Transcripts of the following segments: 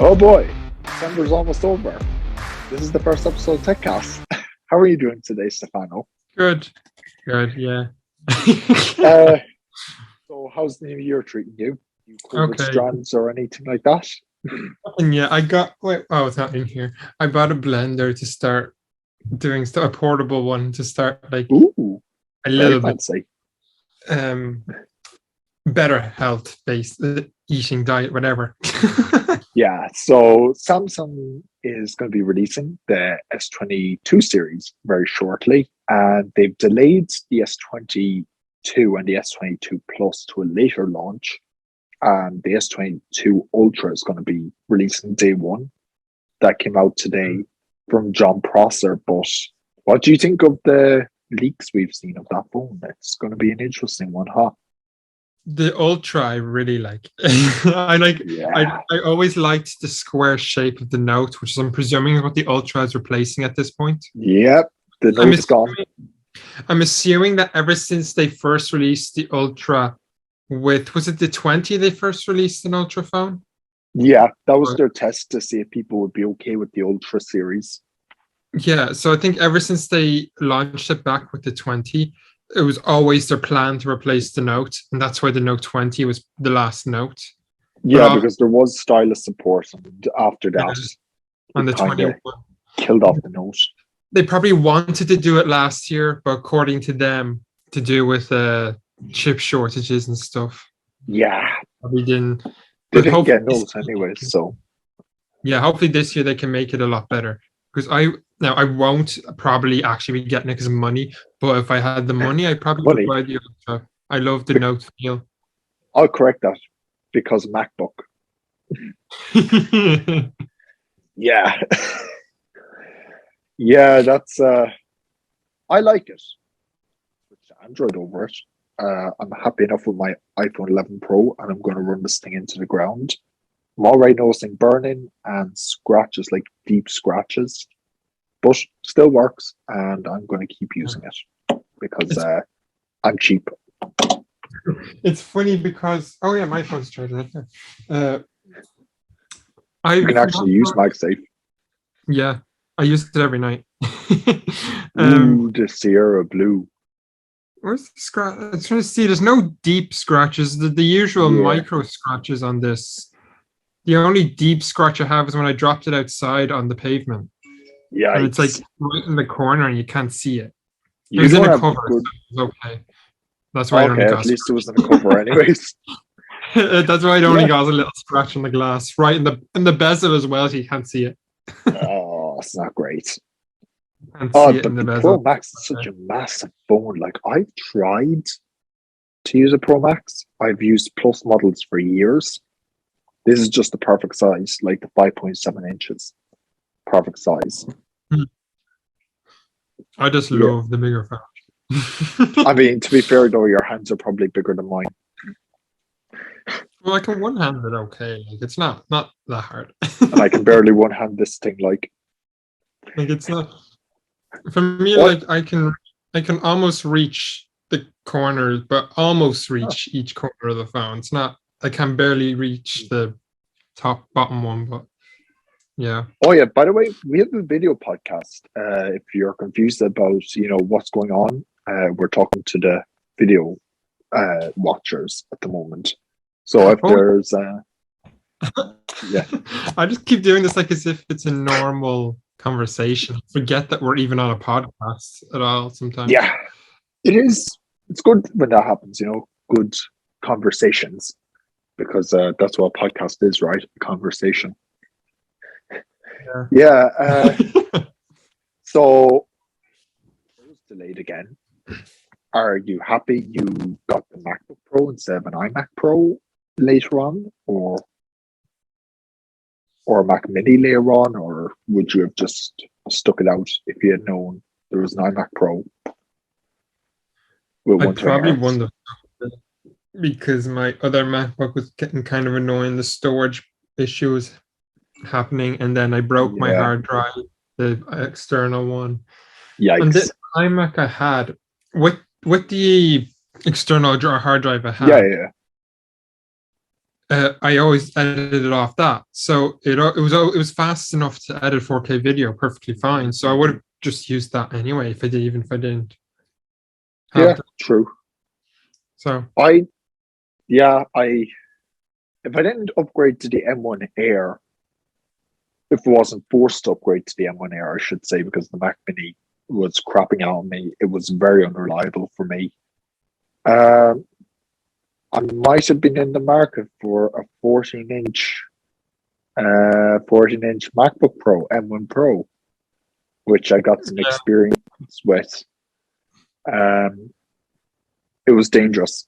Oh boy, December's almost over. This is the first episode of TechCast. How are you doing today, Stefano? Good. Yeah. Uh, so how's the new year treating you? You COVID Okay. strands or anything like that? And yeah, it's not in here. I bought a blender to start doing stuff, a portable one to start like Ooh, a very little bit fancy. better health based eating diet, whatever. Yeah, so Samsung is going to be releasing the S22 series very shortly, and they've delayed the S22 and the S22 Plus to a later launch. And the S22 Ultra is going to be releasing day one. That came out today from John Prosser. But what do you think of the leaks we've seen of that phone? It's going to be an interesting one, huh? The Ultra I really like. I Yeah. I always liked the square shape of the Note, which I'm presuming is what the Ultra is replacing at this point. Yep. The I'm Note's gone. assuming that ever since they first released the Ultra was it the 20 they first released an Ultra phone? Yeah, that was their test to see if people would be okay with the Ultra series. Yeah, so I think ever since they launched it back with the 20, it was always their plan to replace the Note, and that's why the Note 20 was the last Note. Yeah, because there was stylus support, and after that, on the kind 21, of killed off the Note. they probably wanted to do it last year, but according to them, to do with chip shortages and stuff. Yeah, Probably didn't. they But didn't get hopefully, Note anyway, so yeah, hopefully this year they can make it a lot better. Because I won't probably actually be getting it because of money, but if I had the money, I probably would buy the Ultra. I love the Note feel. I'll correct that because MacBook. Yeah. Yeah, that's I like it. Switch to Android over it. I'm happy enough with my iPhone 11 Pro, and I'm going to run this thing into the ground. I'm already noticing burning and scratches, like deep scratches, but still works, and I'm going to keep using it because I'm cheap. It's funny because my phone's charged right there. You can actually use MagSafe. Yeah, I use it every night. Ooh, the Sierra Blue. Where's the scratch? I'm trying to see. There's no deep scratches. The usual micro scratches on this. The only deep scratch I have is when I dropped it outside on the pavement. Yeah, and it's like right in the corner, and you can't see it. It You was in don't a have cover, good. so it was okay. That's why I only Okay, got at least it was in a cover, anyways. That's why it only got a little scratch on the glass, right in the bezel as well. So you can't see it. Oh, it's not great. Can't see it in But the the bezel. Pro Max is such a massive phone. Like, I've tried to use a Pro Max. I've used Plus models for years. This is just the perfect size, like the 5.7 inches. Perfect size. I just love the bigger phone. I mean, to be fair though, your hands are probably bigger than mine. Well, I can one hand it okay. Like it's not that hard. And I can barely one hand this thing. Like it's not for me. Like I can almost reach the corners, but almost reach each corner of the phone. It's not. I can barely reach the bottom one, but yeah. Oh yeah, by the way, we have a video podcast. If you're confused about, what's going on, we're talking to the video watchers at the moment. So if there's I just keep doing this like as if it's a normal conversation. Forget that we're even on a podcast at all sometimes. Yeah. It is. It's good when that happens, good conversations. Because that's what a podcast is, right? A conversation. Yeah. So it was delayed again. Are you happy you got the MacBook Pro instead of an iMac Pro later on, or a Mac Mini later on, or would you have just stuck it out if you had known there was an iMac Pro? I probably wouldn't have, because my other MacBook was getting kind of annoying. The storage issues happening, and then I broke my hard drive, the external one. Yikes. And the iMac I had with the external hard drive I had. I always edited off that, so it was fast enough to edit 4K video perfectly fine. So I would have just used that anyway if I did, even if I didn't have Yeah, that. true. So I yeah, I if I didn't upgrade to the M1 Air, if it wasn't forced to upgrade to the M1 Air, I should say, because the Mac Mini was crapping out on me. It was very unreliable for me. Um, I might have been in the market for a 14-inch MacBook Pro, M1 Pro, which I got some yeah. experience with. Um, it was dangerous.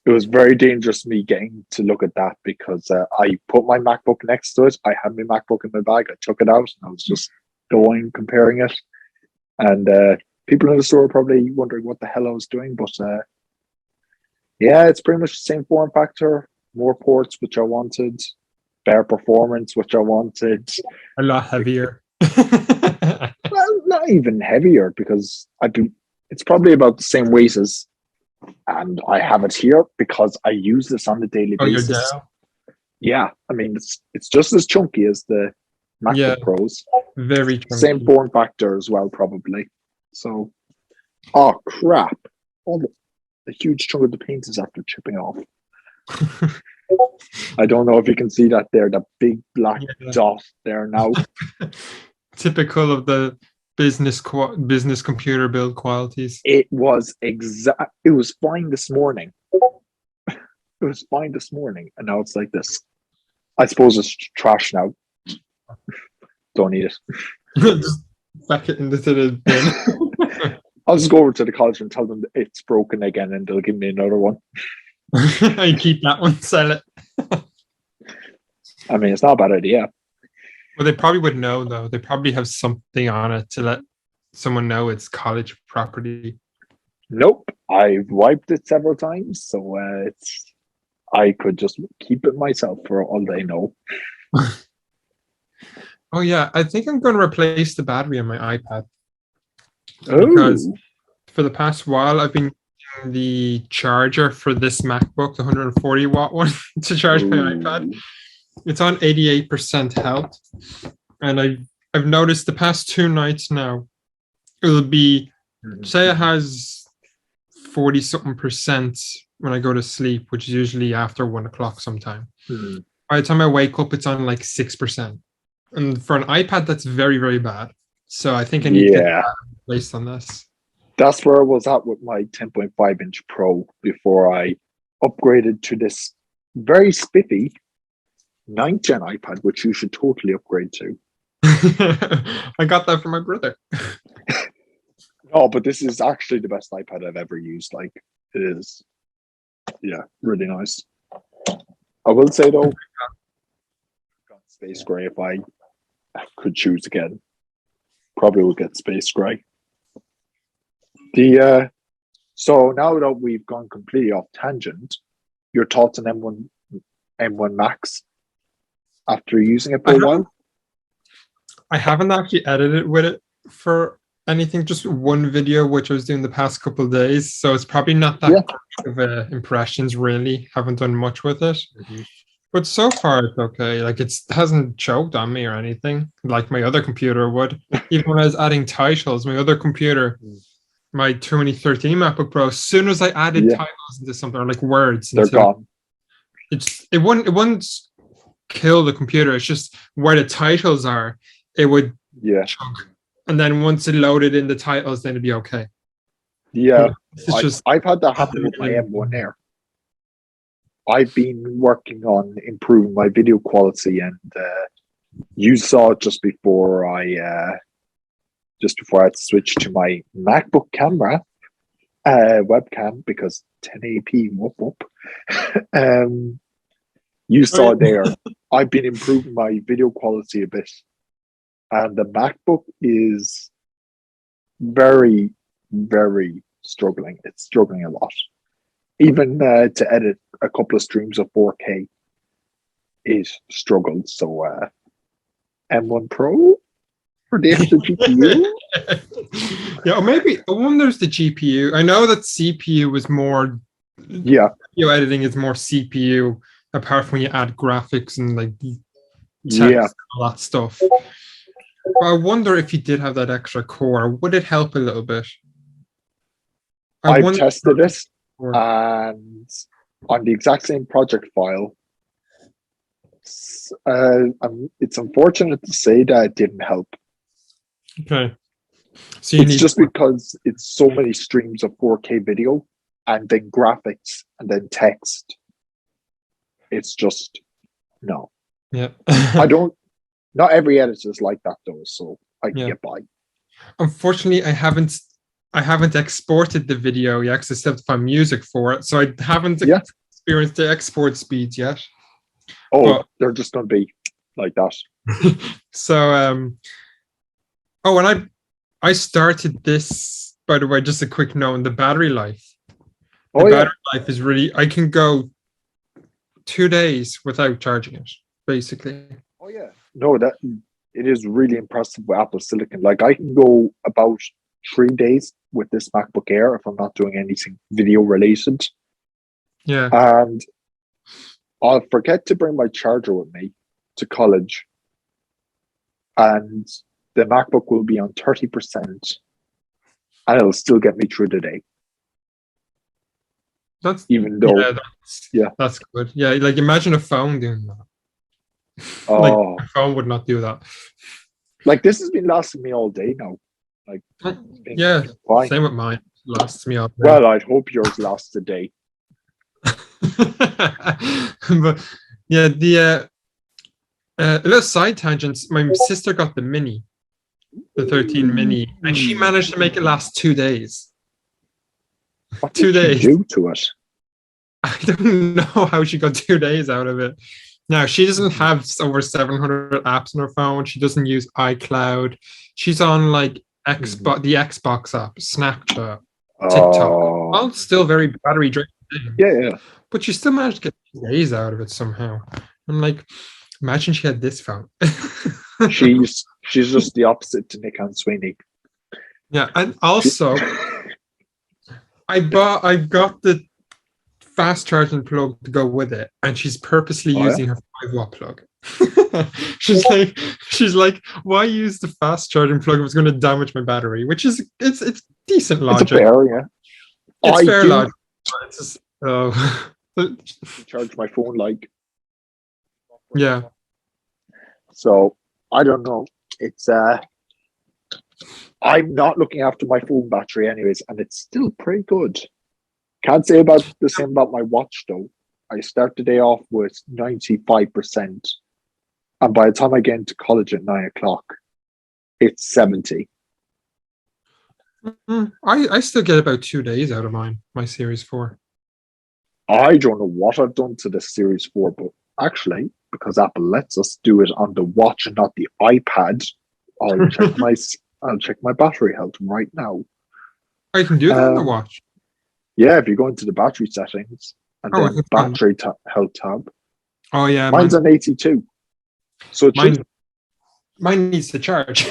It was very dangerous me getting to look at that because I put my MacBook next to it. I had my MacBook in my bag. I took it out and I was just going, comparing it. And people in the store are probably wondering what the hell I was doing. But yeah, it's pretty much the same form factor, more ports, which I wanted, better performance, which I wanted. A lot heavier. Well, not even heavier because it's probably about the same weight as, and I have it here because I use this on a daily Oh, you're basis. down. Yeah, I mean it's just as chunky as the Yeah, MacBook Pros. very Same chunky. form factor as well, probably. So, oh crap! All the huge chunk of the paint is after chipping off. I don't know if you can see that there, the big black Yeah. dot there now. Typical of the business computer build qualities. It was It was fine this morning. It was fine this morning, and now it's like this. I suppose it's trash now. Don't need it. Just back it into the bin. I'll just go over to the college and tell them that it's broken again, and they'll give me another one. I keep that one, sell it. I mean, it's not a bad idea. Well, they probably would know though. They probably have something on it to let someone know it's college property. Nope, I've wiped it several times, so I could just keep it myself for all they know. Oh yeah, I think I'm going to replace the battery on my iPad because Oh, for the past while I've been using the charger for this MacBook, the 140-watt one, to charge my iPad. It's on 88% health, and I've noticed the past 2 nights now it'll be, say it has 40 something percent when I go to sleep, which is usually after 1 o'clock sometime. By the time I wake up, it's on like 6%. And for an iPad, that's very, very bad. So I think I need to get that placed on this. That's where I was at with my 10.5-inch Pro before I upgraded to this very spiffy 9th gen iPad, which you should totally upgrade to. I got that from my brother. No, but this is actually the best iPad I've ever used. Like, it is, yeah, really nice. I will say though, got Space Gray if I could choose again. Probably will get Space Gray. So now that we've gone completely off tangent, your thoughts on M1 Max after using it for a while? I haven't actually edited with it for anything, just one video which I was doing the past couple of days, so it's probably not that of impressions. Really haven't done much with it, but so far it's okay. Like, it hasn't choked on me or anything like my other computer would. Even when I was adding titles, my other computer, my 2013 MacBook Pro, as soon as I added titles into something, or like words, they're gone. It wouldn't kill the computer. It's just where the titles are, it would chunk. And then once it loaded in the titles, then it'd be okay. Yeah, it's I've had that happen with my M1 Air. I've been working on improving my video quality, and you saw just before I had to switch to my MacBook camera webcam because 1080p whoop whoop. You saw there, I've been improving my video quality a bit, and the MacBook is very, very struggling. It's struggling a lot. Even to edit a couple of streams of 4K, it struggled. So M1 Pro for the extra GPU. Yeah, or maybe I wonder if the GPU. I know that CPU was more. Yeah, video editing is more CPU, apart from when you add graphics and like Yeah, text and all that stuff. But I wonder if you did have that extra core, would it help a little bit? I I've wonder. tested it, and on the exact same project file, it's unfortunate to say that it didn't help. Okay. So you It's need just because it's so many streams of 4K video and then graphics and then text. It's just no. yeah. I don't. Not every editor is like that though, so I can Yeah. get by. Unfortunately, I haven't exported the video yet because I still have to find music for it. So I haven't experienced the export speeds yet. Oh, But they're just gonna be like that. so oh, and I started this, by the way, just a quick note on the battery life. The battery life is really, I can go 2 days without charging it, basically. Oh yeah. No, that it is really impressive with Apple Silicon. Like I can go about 3 days with this MacBook Air if I'm not doing anything video related. Yeah. And I'll forget to bring my charger with me to college. And the MacBook will be on 30%. And it'll still get me through the day. That's even though that's good. Yeah, like imagine a phone doing that. Like a phone would not do that. Like this has been lasting me all day now. Like yeah, fine. Same with mine. Lasts me all day. Well, I'd hope yours lasts a day. But yeah, the a little side tangents. My sister got the mini, the 13 mini, and she managed to make it last 2 days. What did 2 days do to it? I don't know how she got 2 days out of it. Now, she doesn't have over 700 apps on her phone. She doesn't use iCloud. She's on like Xbox, the Xbox app, Snapchat, TikTok. All still very battery draining. Yeah. But she still managed to get 2 days out of it somehow. I'm like, imagine she had this phone. she's just the opposite to Nick and Sweeney. Yeah, and also I got the fast charging plug to go with it, and she's purposely using her 5-watt plug. she's like, why use the fast charging plug if it's going to damage my battery? Which is it's decent logic. It's fair, yeah. It's fair logic. It's just, charge my phone like. Yeah. So I don't know. It's I'm not looking after my phone battery anyways, and it's still pretty good. Can't say about the same about my watch though. I start the day off with 95%, and by the time I get into college at 9 o'clock, it's 70. I still get about 2 days out of my Series 4. I don't know what I've done to the Series 4, but actually, because Apple lets us do it on the watch and not the iPad, I'll check my battery health right now. I can do that on the watch. Yeah, if you go into the battery settings and then battery health tab. Oh yeah, mine's on 82. So mine needs to charge.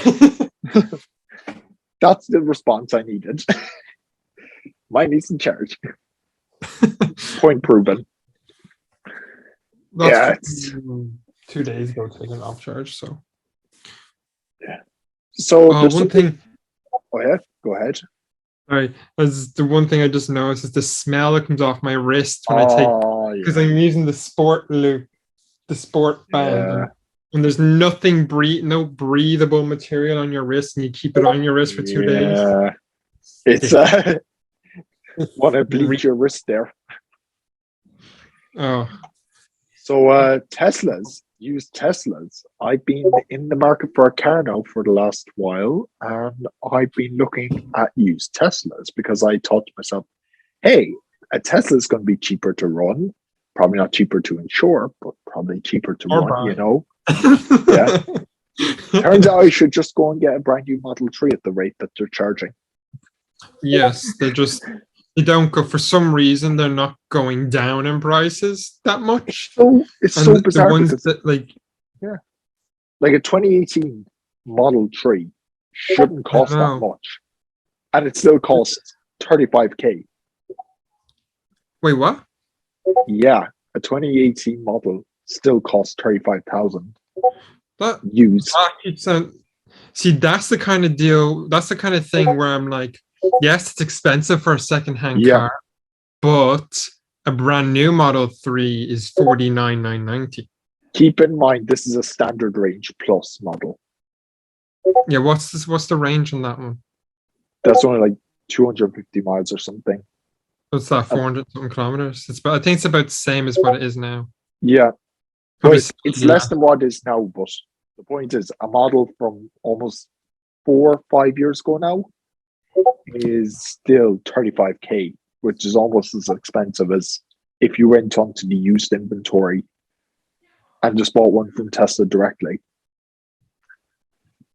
That's the response I needed. Mine needs to charge. Point proven. That's 2 days ago taken off charge. So yeah. So one thing. Oh yeah, go ahead. Sorry, as the one thing I just noticed is the smell that comes off my wrist when I take, because I'm using the sport loop, the sport band, and there's nothing no breathable material on your wrist, and you keep it on your wrist for 2 days. It's want to bleach your wrist there. Oh, so used Teslas. I've been in the market for a car now for the last while, and I've been looking at used Teslas because I thought to myself, hey, a Tesla is going to be cheaper to run, probably not cheaper to insure, but probably cheaper to run, you know. Yeah. Turns out I should just go and get a brand new Model 3 at the rate that they're charging. Yes, they don't go, for some reason they're not going down in prices that much. So it's so bizarre. The ones that like a 2018 Model 3 shouldn't cost that much, and it still costs 35k. Wait, what? Yeah, a 2018 model still costs 35,000 That used. keeps on. See, that's the kind of deal. That's the kind of thing where I'm like, yes, it's expensive for a secondhand Yeah, car, but a brand new Model 3 is 49,990. keep in mind this is a standard range plus model. Yeah, what's this? What's the range on that one? That's only like 250 miles or something. What's that? 400 something kilometers. It's about. I think it's about the same as what it is now. Yeah, Probably but it's slightly less less. than what it is now. But the point is, a model from almost 4 or 5 years ago now is still 35k, which is almost as expensive as if you went onto the used inventory and just bought one from Tesla directly.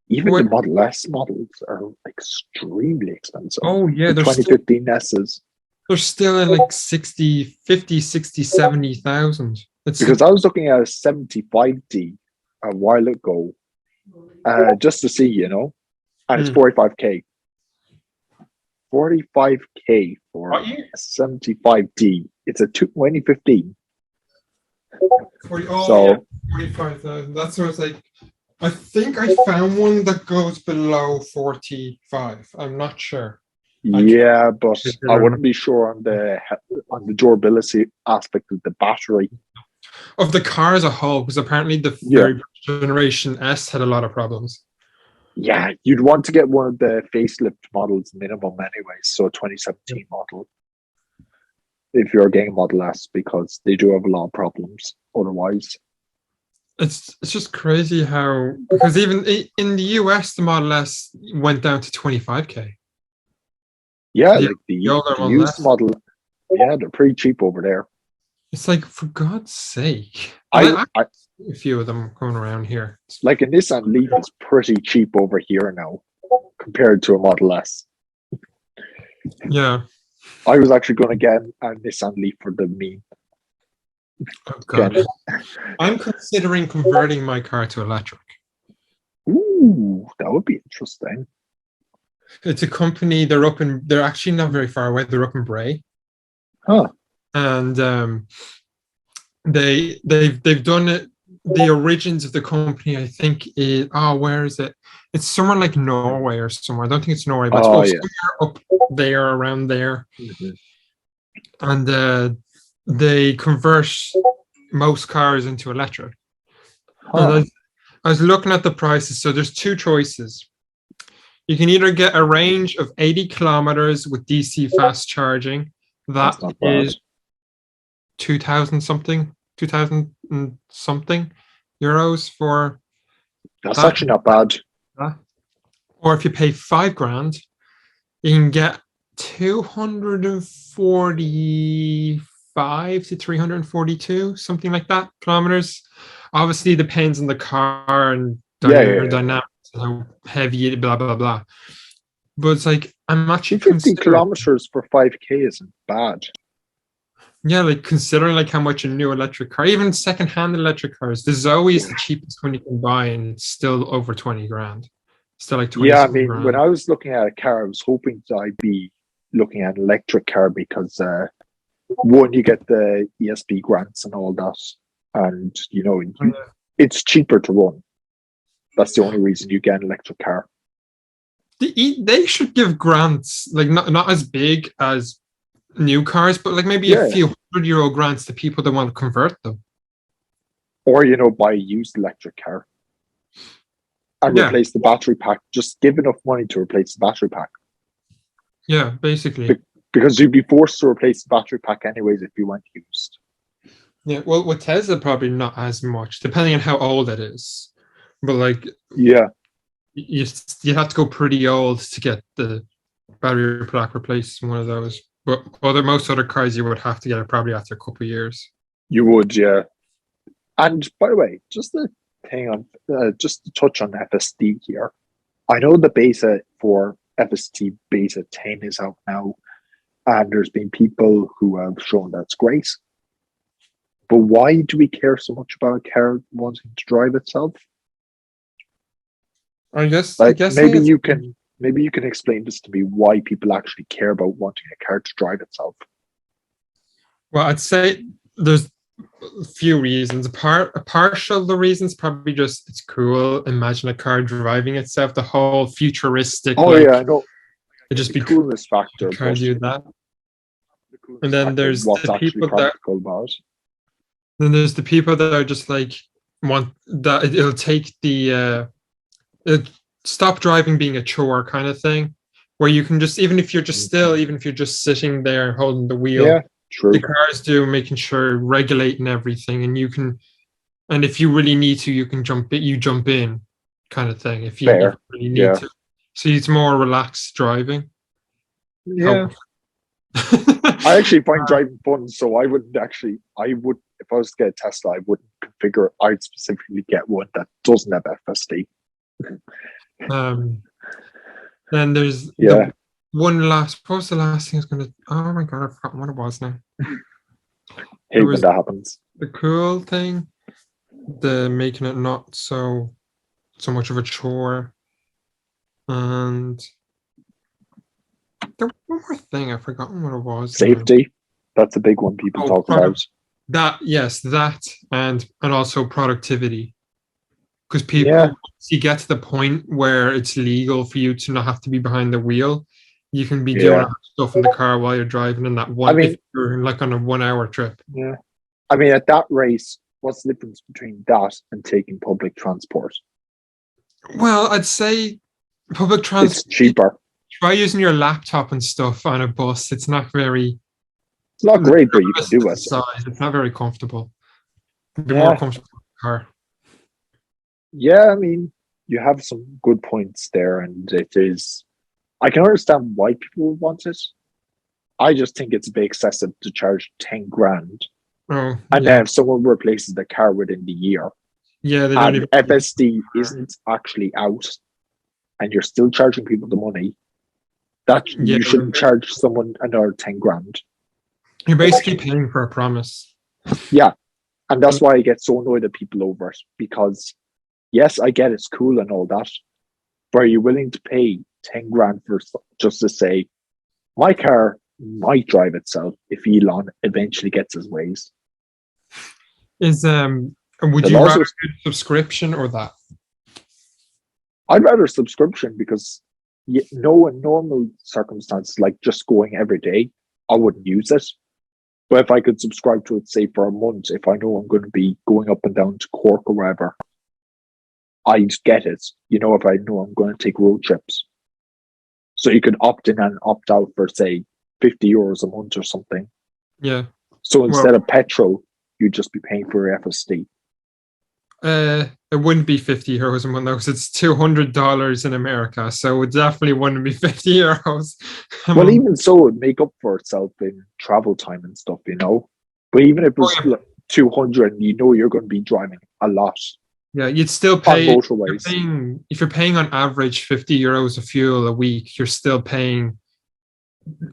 Even the What? Model S models are extremely expensive. Oh yeah, The 2015 S's. they're still in like 60, 50, 60, 70,000. It's Because I was looking at a 75D a while ago, just to see, and it's Hmm. 45k. 45k for What year? a 75D. It's a 2015. 40, oh So yeah, 45,000. That's what it's like. I think I found one that goes below 45. I'm not sure. I can't yeah, but I remember. wouldn't be sure on the durability aspect of the battery. Of the car as a whole, because apparently the Yeah, very first generation S had a lot of problems. yeah, you'd want to get one of the facelift models minimum anyway. So a 2017 model if you're getting Model S because they do have a lot of problems otherwise. It's just crazy how, because even in the US the Model S went down to 25k. Yeah, The, like the older the one used less. model, yeah, they're pretty cheap over there. It's like, for God's sake. And I, I a few of them going around here. like a Nissan Leaf is pretty cheap over here now compared to a Model S. Yeah. I was actually going to get a Nissan Leaf for the meme. Oh God. I'm considering converting my car to electric. Ooh, that would be interesting. It's a company. They're actually not very far away. They're up in Bray, Huh. and they've done it. The origins of the company, I think, is where is it? It's somewhere like Norway or somewhere. I don't think it's Norway, but it's Oh, yeah. somewhere up there, around there. Mm-hmm. And they convert most cars into electric. And Huh. I was looking at the prices. So there's two choices. You can either get a range of 80 kilometers with DC fast charging. That That's not bad. is 2,000 something, 2,000 something euros for That's that. actually not bad. Or if you pay $5,000, you can get 245 to 342, something like that, kilometers. Obviously, it depends on the car and Yeah, aerodynamics and how heavy it, blah, blah, blah. But it's like, I'm actually 250 considering, kilometers for 5k isn't bad. yeah, like considering like how much a new electric car, even secondhand electric cars, the Zoe is Yeah. the cheapest one you can buy, and it's still over 20 grand. Still like 20 Yeah, I something mean, when grand. I was looking at a car, I was hoping that I'd be looking at an electric car because one, you get the ESP grants and all that, and it's cheaper to run. That's the only reason you get an electric car. They should give grants, like not as big as new cars, but like maybe a Yeah, few €100 grants to people that want to convert them. or buy a used electric car and Yeah, replace the battery pack. Just give enough money to replace the battery pack yeah, basically. because you'd be forced to replace the battery pack anyways if you went used. Yeah, well, with Tesla, probably not as much, depending on how old it is. But like, Yeah, you have to go pretty old to get the battery pack replaced in one of those. But most other cars, you would have to get it probably after a couple of years. you would. Yeah, and by the way, just to touch on FSD here. I know the beta for FST beta 10 is out now, and there's been people who have shown that's great. But why do we care so much about a car wanting to drive itself? I guess Like maybe it's, you can explain this to me why people actually care about wanting a car to drive itself. well, I'd say there's a few reasons. A partial the reasons probably just it's cool. Imagine a car driving itself. The whole futuristic, Oh like yeah, I know. it Get just the be cool. coolness factor, Car but do that. the And coolness then factor is there's what's the actually people that practical about it. then there's the people that are just like want that it'll take the it, stop driving being a chore kind of thing, where you can just even if you're just still even if you're just sitting there holding the wheel, Yeah, true. the cars do making sure regulating everything, and you can and if you really need to, you can jump in kind of thing if you Fair. really need Yeah. to. So it's more relaxed driving. Yeah. How I actually find driving fun, so I would, if I was to get a Tesla, I wouldn't configure, I'd specifically get one that doesn't have FSD. um then there's Yeah. the one last what was the last thing I was gonna oh my god, I've forgotten what it was now. Hate There when was that happens. the cool thing, the making it not so much of a chore. And there was one more thing, I've forgotten what it was now. Safety. That's a big one people talk about. That yes, that and also productivity. Because people Yeah. once you get to the point where it's legal for you to not have to be behind the wheel, you can be doing Yeah. stuff in the car while you're driving in that I one mean, if you're like on a 1 hour trip. yeah. I mean, at that race, what's the difference between that and taking public transport? Well, I'd say public It's transport, cheaper. try using your laptop and stuff on a bus. It's not very It's not great, but you can do it. size. It's not very comfortable. It'd be more Yeah. comfortable in the car. Yeah, I mean, you have some good points there, and it is. I can understand why people would want it. I just think it's a bit excessive to charge 10 grand. Oh, And yeah. then if someone replaces the car within the year Yeah, they don't and even. FSD isn't actually out and you're still charging people the money, that Yeah, you shouldn't charge someone another 10 grand. you're basically paying for a promise. Yeah. And that's why I get so annoyed at people over it, because yes, I get it's cool and all that, but are you willing to pay 10 grand for just to say, my car might drive itself if Elon eventually gets his ways? Would The you laws rather are, do subscription or that? I'd rather subscription because no, in normal circumstances, like just going every day, I wouldn't use it. But if I could subscribe to it, say for a month, if I know I'm going to be going up and down to Cork or wherever, I'd get it. You know, if I know I'm going to take road trips. So you can opt in and opt out for, say, €50 a month or something. Yeah. So instead of petrol, you'd just be paying for your FSD. It wouldn't be €50 a month though, because it's $200 in America, so it definitely wouldn't be €50. Well, even so, it'd make up for itself in travel time and stuff, you know. But even if it was 200, you know you're going to be driving a lot. Yeah, you'd still pay on motorways. if you're paying on average €50 of fuel a week, you're still paying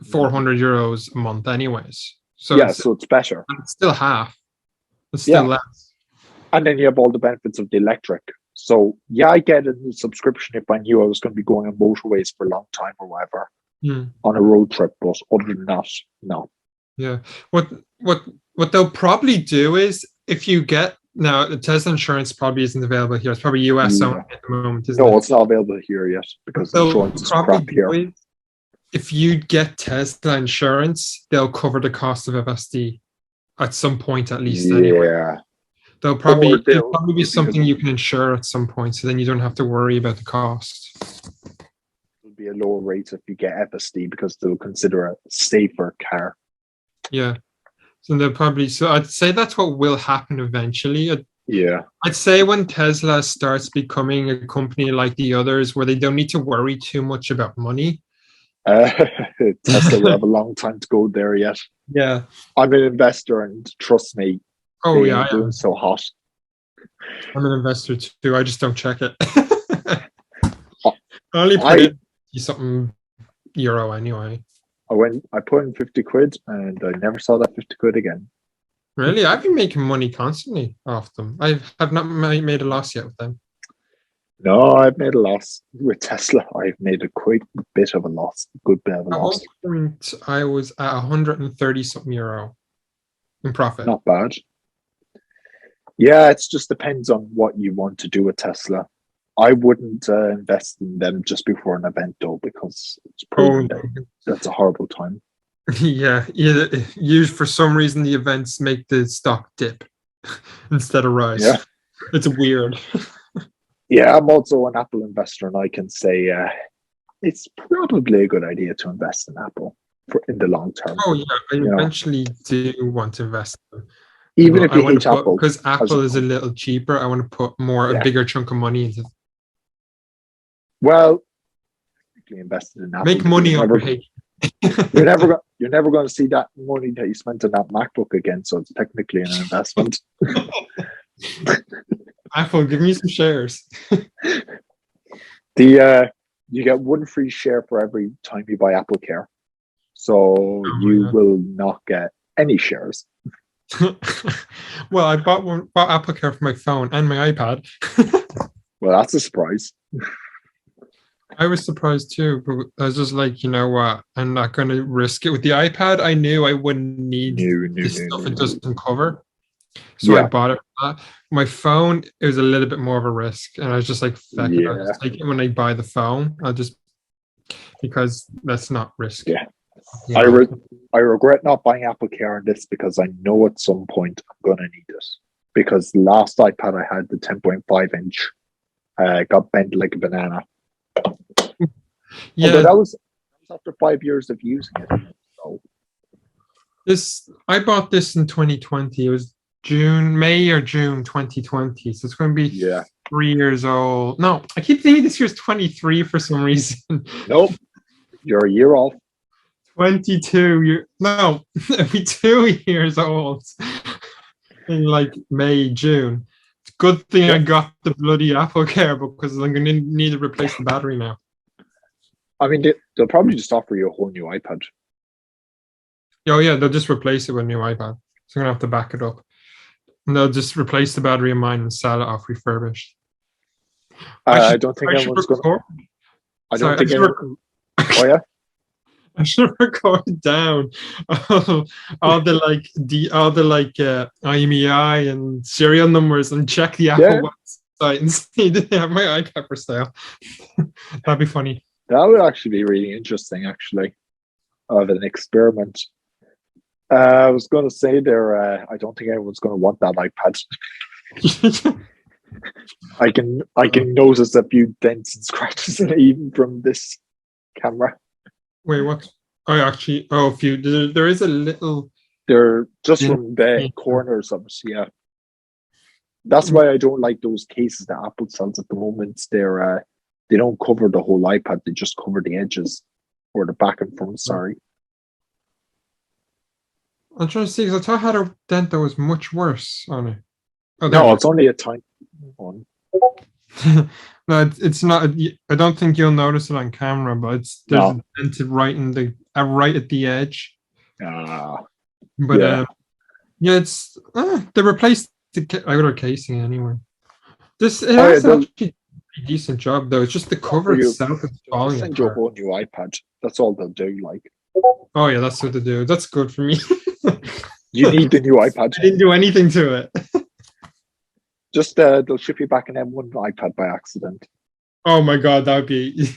€400 a month, anyways. So yeah, so it's better. It's still half. It's still less. And then you have all the benefits of the electric. So yeah, I get a subscription if I knew I was going to be going on motorways for a long time or whatever on a road trip. But other than that, no. Yeah. What they'll probably do is if you get now the Tesla insurance probably isn't available here. It's probably US only at the moment, isn't it? No, it's not available here yet because insurance is crap here. If you get Tesla insurance, they'll cover the cost of FSD at some point, at least. Anyway. Yeah. There'll probably be something you can insure at some point, so then you don't have to worry about the cost. It'll be a lower rate if you get FSD because they'll consider a safer car. Yeah. So they'll probably. So I'd say that's what will happen eventually. Yeah. I'd say when Tesla starts becoming a company like the others, where they don't need to worry too much about money. Tesla will have a long time to go there yet. Yeah. I'm an investor, and trust me, oh yeah, doing so hot. I'm an investor too. I just don't check it. I only put in something euro anyway. I put in 50 quid and I never saw that 50 quid again. Really? I've been making money constantly off them. I have not made a loss yet with them. No, I've made a loss with Tesla. I've made a quite bit of a loss, good bit of a loss. At one point, I was at 130 something euro. in profit. Not bad. Yeah, it just depends on what you want to do with Tesla. I wouldn't invest in them just before an event, though, because it's proven that that's a horrible time. Yeah, for some reason the events make the stock dip instead of rise. Yeah. It's weird. Yeah, I'm also an Apple investor, and I can say it's probably a good idea to invest in Apple in the long term. Oh yeah, I eventually do want to invest in them. Even if you hate Apple, because Apple is a little cheaper, I want to put a bigger chunk of money into. Well, invested in Apple. Make money on your hate. You're never going to see that money that you spent on that MacBook again. So it's technically an investment. Apple, give me some shares. You get one free share for every time you buy Apple Care, so you will not get any shares. Well, I bought Apple Care for my phone and my iPad. Well, that's a surprise. I was surprised too, but I was just like, you know what? I'm not going to risk it. With the iPad, I knew I wouldn't need this stuff it doesn't cover. So I bought it for that. My phone, it was a little bit more of a risk. And I was just like, I'll just take it when I buy the phone. Because that's not risky. Yeah. I regret not buying Apple Care on this because I know at some point I'm going to need it. Because the last iPad I had, the 10.5 inch, got bent like a banana. Yeah, but that was after 5 years of using it. So. I bought this in 2020. It was May or June 2020. So it's going to be 3 years old. No, I keep thinking this year's 23 for some reason. Nope, you're a year off. 22. No, it'll be 2 years old in like May, June. It's a good thing I got the bloody Apple Care because I'm going to need to replace the battery now. I mean, they'll probably just offer you a whole new iPad. Oh, yeah, they'll just replace it with a new iPad. So I'm going to have to back it up. And they'll just replace the battery in mine and sell it off refurbished. I don't think anyone's going to... I don't think anyone... Oh, yeah? I should record down all the IMEI and serial numbers and check the Apple website and see that they have my iPad for sale. That'd be funny. That would actually be really interesting, actually, of an experiment. I was going to say I don't think anyone's going to want that iPad. I can notice a few dents and scratches even from this camera. Wait, what? A few. There is a little. They're just from the corners of it, yeah. That's why I don't like those cases that Apple sells at the moment. They don't cover the whole iPad. They just cover the edges or the back and front. Sorry. I'm trying to see because I thought I had a dent that was much worse on it. Oh, no, it's only a tiny one. No, it's not. I don't think you'll notice it on camera, but there's a dent right at the edge. But it's they replaced the outer casing anyway. It has actually a decent job though. It's just the cover itself is falling. Send you a whole new iPad. That's all they'll do. Like. Oh yeah, that's what they do. That's good for me. You need the new iPad. I didn't do anything to it. Just they'll ship you back an M1 iPad by accident. Oh my god, that would be.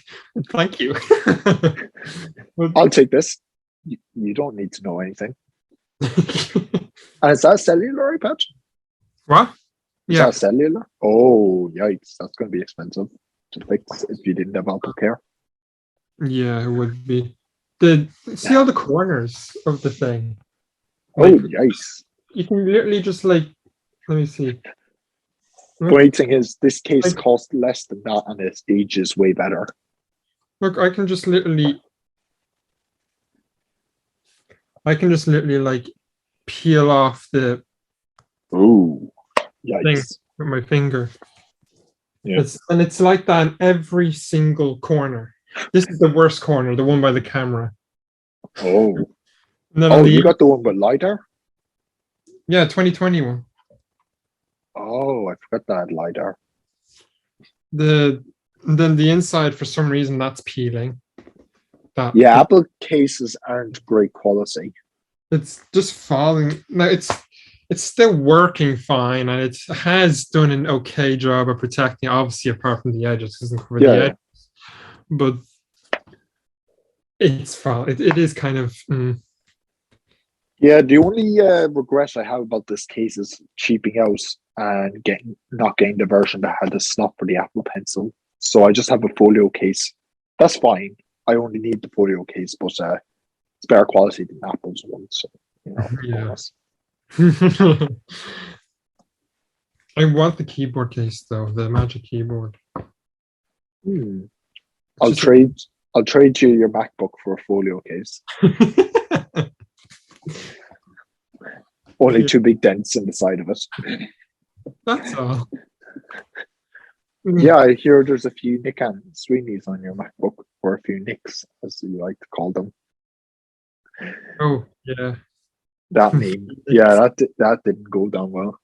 Thank you. I'll take this. You don't need to know anything. And is that a cellular iPad? What? Is that cellular? Oh, yikes. That's going to be expensive to fix if you didn't have Apple Care. Yeah, it would be. See all the corners of the thing. Oh, yikes. You can literally just let me see. The great thing is this case costs less than that and its age is way better. Look, I can just literally peel off the thing with my finger. Yeah. It's like that in every single corner. This is the worst corner, the one by the camera. Oh. You got the one with LiDAR? Yeah, 2021. Oh, I forgot that had LiDAR. Then the inside, for some reason, that's peeling. Apple cases aren't great quality. it's just falling. No, it's still working fine, and it has done an okay job of protecting. Obviously, apart from the edges, it doesn't cover the Yeah, edge, but it's fine. It is kind of. yeah. The only regret I have about this case is cheaping out and not getting the version that had the slot for the Apple Pencil. So I just have a folio case. That's fine. I only need the folio case, but it's better quality than Apple's one. So Yeah. bonus. I want the keyboard case though, the Magic Keyboard. Hmm. It's I'll just trade. I'll trade you your MacBook for a folio case. Only Yeah, two big dents in the side of it. that's all. Yeah, I hear there's a few Nick and Sweeney's on your MacBook, or a few Nicks, as you like to call them. Oh yeah. That meme, yeah, that didn't go down well.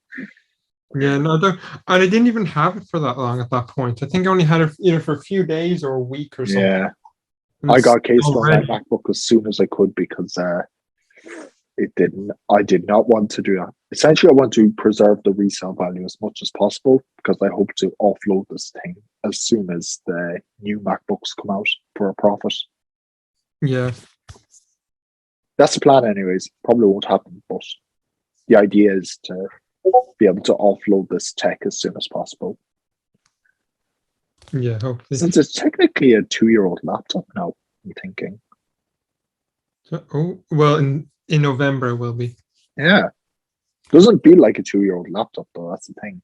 Yeah, no, and I didn't even have it for that long at that point. I think I only had it either for a few days or a week or something. Yeah, And I it's got cased on my already, MacBook as soon as I could because it didn't. I did not want to do that. Essentially, I want to preserve the resale value as much as possible because I hope to offload this thing as soon as the new MacBooks come out for a profit. yeah, That's the plan, anyways. Probably won't happen, but the idea is to be able to offload this tech as soon as possible. yeah, hopefully. Since it's technically a 2-year-old laptop now, I'm thinking. Oh, well, in November it will be. Yeah. Doesn't feel like a 2-year-old laptop, though. That's the thing.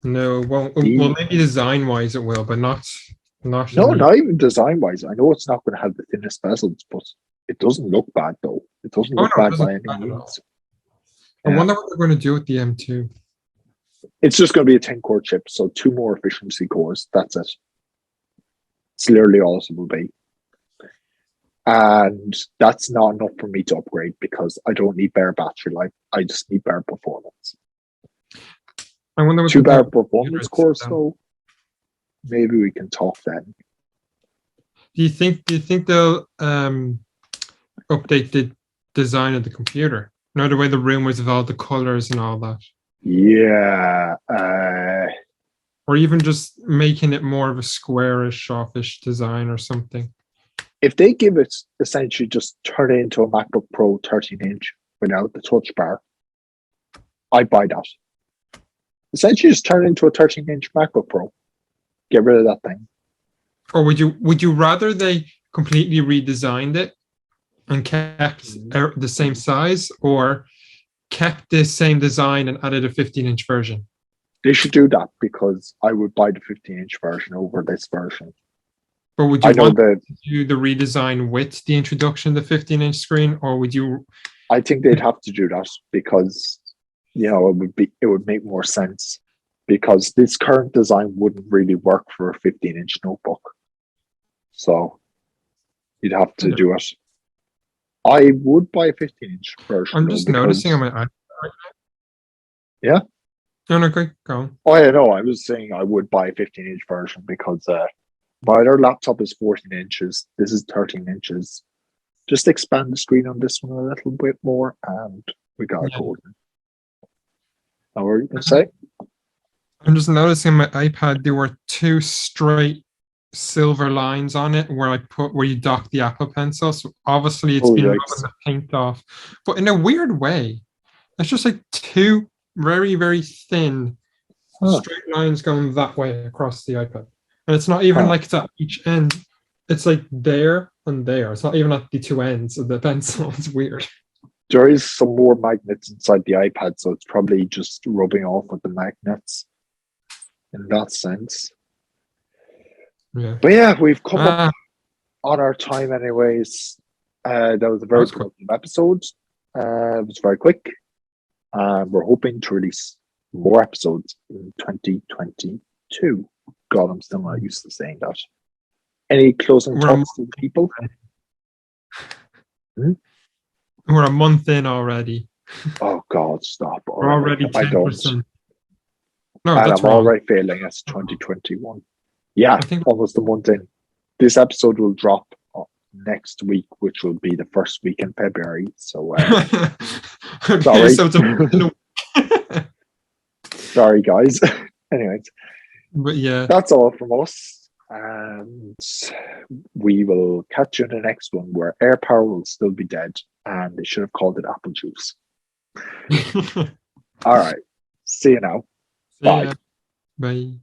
No, it won't. Well, maybe design wise it will, but not. No, not even design wise. I know it's not going to have the thinnest bezels, but it doesn't look bad, though. It doesn't look Oh no, it bad doesn't by look any bad at all. means. I Yeah. wonder what they're going to do with the M2. It's just going to be a 10-core chip, so 2 more efficiency cores. That's it. It's literally all it will be. And that's not enough for me to upgrade because I don't need better battery life. I just need better performance. I wonder what 2 they'll better do with performance computers cores, then. though. Maybe we can talk then. Do you think they'll update the design of the computer? You know, the way the rumors of all the colors and all that, Yeah. or even just making it more of a squarish, offish design or something. If they give it essentially just turn it into a MacBook Pro 13-inch without the touch bar, I'd buy that. Essentially just turn it into a 13-inch MacBook Pro. Get rid of that thing. Or would you rather they completely redesigned it and kept the same size, or kept the same design and added a 15-inch version? They should do that because I would buy the 15-inch version over this version. But would you I know want that to do the redesign with the introduction of the 15-inch screen, or would you? I think they'd have to do that because it would make more sense because this current design wouldn't really work for a 15-inch notebook. So you'd have to do it. I would buy a 15-inch version. I'm just noticing on my iPad. Yeah. No, no, go on. Oh, yeah, no, I was saying I would buy a 15-inch version because my other laptop is 14 inches. This is 13 inches. Just expand the screen on this one a little bit more, and we got it golden. Now, what were you going to say? I'm just noticing on my iPad there were 2 straight silver lines on it where you dock the Apple Pencil. So obviously it's been rubbing the paint off, but in a weird way, it's just like 2 very, very thin straight lines going that way across the iPad. And it's not even like it's at each end. It's like there and there. It's not even at the 2 ends of the pencil. It's weird. There is some more magnets inside the iPad, so it's probably just rubbing off with the magnets in that sense. Yeah. But yeah, we've come up on our time anyways. That was a very productive episode. It was very quick. We're hoping to release more episodes in 2022. God, I'm still not used to saying that. Any closing thoughts to the people? We're a month in already. Oh God, stop! We're already 10%. No, and that's I'm wrong. already feeling it's 2021. Yeah, I think almost a month in. This episode will drop next week, which will be the first week in February. So Okay, sorry. so Sorry, guys. Anyways, but yeah, that's all from us. And we will catch you in the next one where air power will still be dead and they should have called it apple juice. All right. See you now. see Bye. ya. Bye.